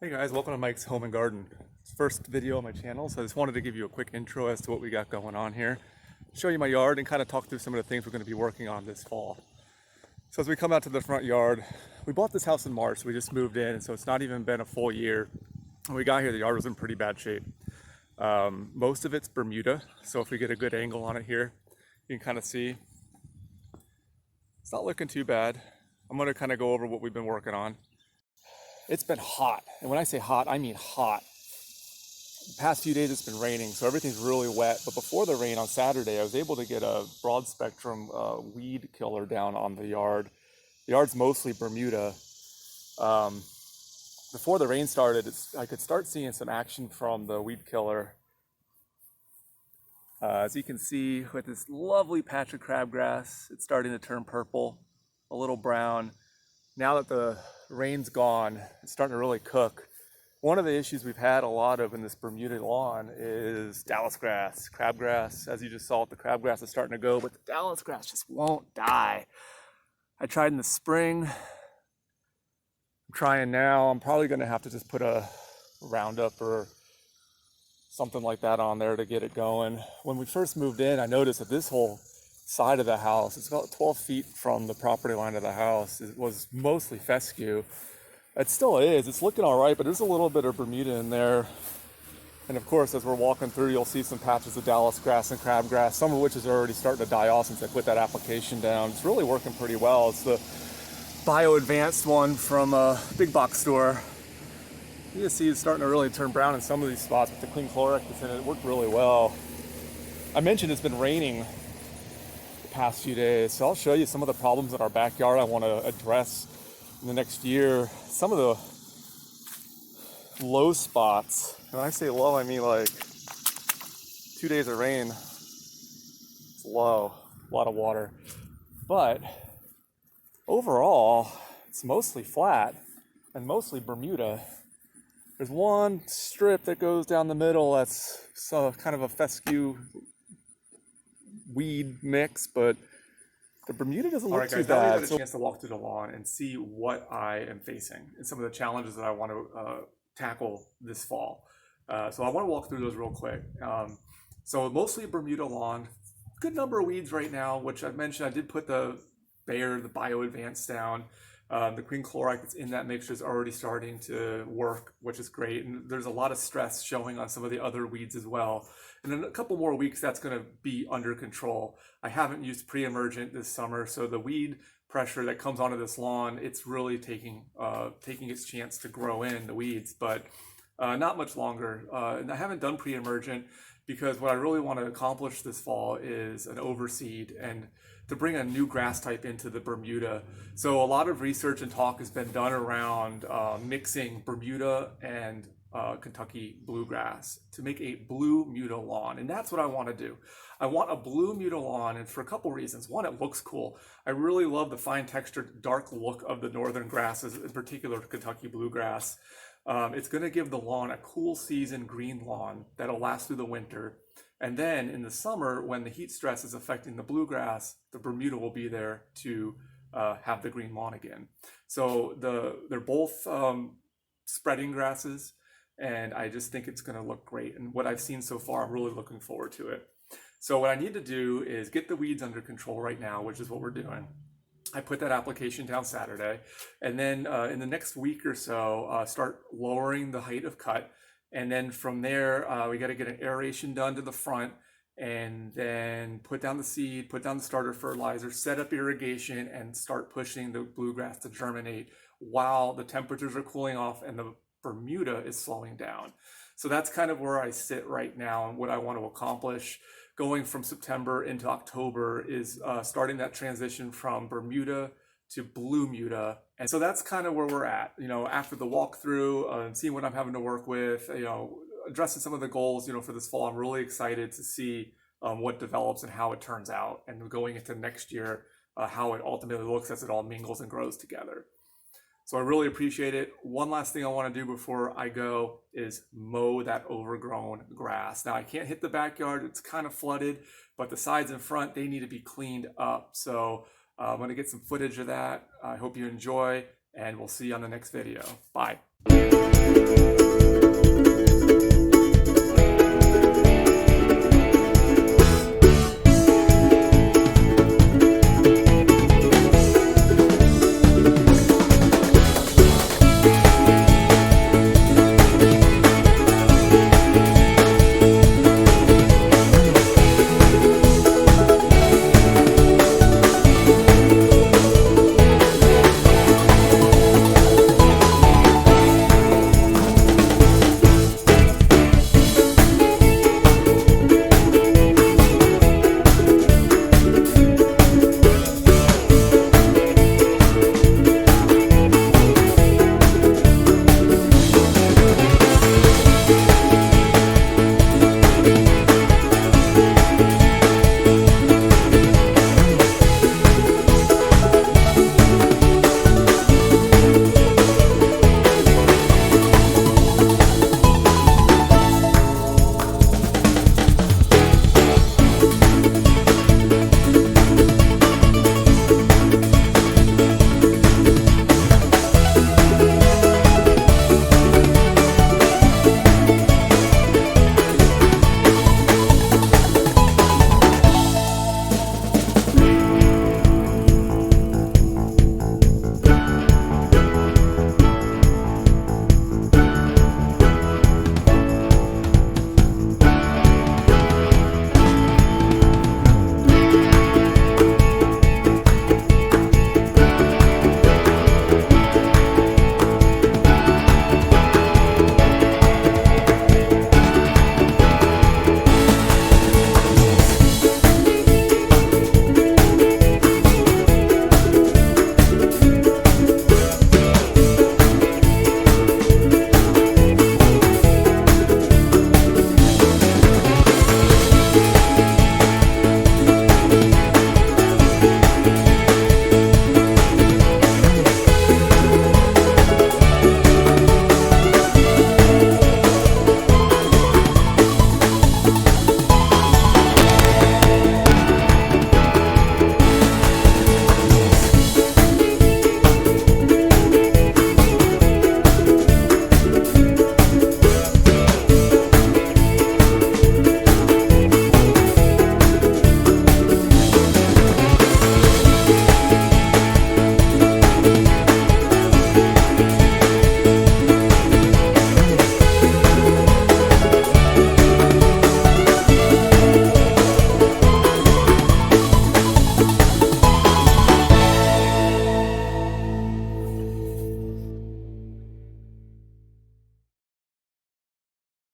Hey guys, welcome to Mike's Home and Garden. It's the first video on my channel, so I just wanted to give you a quick intro as to what we got going on here. Show you my yard and kind of talk through some of the things we're going to be working on this fall. So as we come out to the front yard, we bought this house in March, so we just moved in, so it's not even been a full year. When we got here, the yard was in pretty bad shape. Most of it's Bermuda, so if we get a good angle on it here, you can kind of see. It's not looking too bad. I'm going to kind of go over what we've been working on. It's been hot, and when I say hot, I mean hot. The past few days it's been raining, so everything's really wet. But before the rain on Saturday, I was able to get a broad spectrum weed killer down on the yard. The yard's mostly Bermuda. Before the rain started, I could start seeing some action from the weed killer. As you can see, with this lovely patch of crabgrass, it's starting to turn purple, a little brown. Now that the rain's gone, it's starting to really cook. One of the issues we've had a lot of in this Bermuda lawn is Dallas grass, crabgrass. As you just saw, the crabgrass is starting to go, but the Dallas grass just won't die. I tried in the spring. I'm trying now. I'm probably going to have to just put a Roundup or something like that on there to get it going. When we first moved in, I noticed that this whole side of the house, it's about 12 feet from the property line of the house, it was mostly fescue. It still is. It's looking all right, but there's a little bit of Bermuda in there. And of course, as we're walking through, you'll see some patches of Dallas grass and crabgrass, some of which is already starting to die off since I put that application down. It's really working pretty well. It's the Bio Advanced one from a big box store. You can see it's starting to really turn brown in some of these spots with the clean chloride that's in it. It worked really well. I mentioned it's been raining past few days, so I'll show you some of the problems in our backyard I want to address in the next year. Some of the low spots, and when I say low, I mean like 2 days of rain. It's low, a lot of water, but overall it's mostly flat and mostly Bermuda. There's one strip that goes down the middle that's kind of a fescue weed mix, but the Bermuda doesn't look too bad. Now we got a chance to walk through the lawn and see what I am facing and some of the challenges that I want to tackle this fall. So I want to walk through those real quick. So mostly Bermuda lawn, good number of weeds right now, which I mentioned. I did put the Bio Advanced down. The green chloride that's in that mixture is already starting to work, which is great. And there's a lot of stress showing on some of the other weeds as well. And in a couple more weeks, that's going to be under control. I haven't used pre-emergent this summer, so the weed pressure that comes onto this lawn, it's really taking its chance to grow in the weeds, but not much longer. And I haven't done pre-emergent because what I really want to accomplish this fall is an overseed and to bring a new grass type into the Bermuda. So a lot of research and talk has been done around mixing Bermuda and Kentucky bluegrass to make a Bluemuda lawn. And that's what I want to do. I want a Bluemuda lawn, and for a couple reasons. One, it looks cool. I really love the fine textured dark look of the northern grasses, in particular Kentucky bluegrass. It's going to give the lawn a cool season green lawn that'll last through the winter. And then in the summer, when the heat stress is affecting the bluegrass, the Bermuda will be there to have the green lawn again. So they're both spreading grasses, and I just think it's going to look great. And what I've seen so far, I'm really looking forward to it. So what I need to do is get the weeds under control right now, which is what we're doing. I put that application down Saturday, and then in the next week or so, start lowering the height of cut. And then from there, we got to get an aeration done to the front, and then put down the seed, put down the starter fertilizer, set up irrigation, and start pushing the bluegrass to germinate while the temperatures are cooling off and the Bermuda is slowing down. So that's kind of where I sit right now, and what I want to accomplish going from September into October is starting that transition from Bermuda to Bluemuda. And so that's kind of where we're at, after the walkthrough and seeing what I'm having to work with, addressing some of the goals, for this fall. I'm really excited to see what develops and how it turns out, and going into next year, how it ultimately looks as it all mingles and grows together. So I really appreciate it. One last thing I want to do before I go is mow that overgrown grass. Now I can't hit the backyard, it's kind of flooded, but the sides and front, they need to be cleaned up. So I'm going to get some footage of that. I hope you enjoy, and we'll see you on the next video. Bye.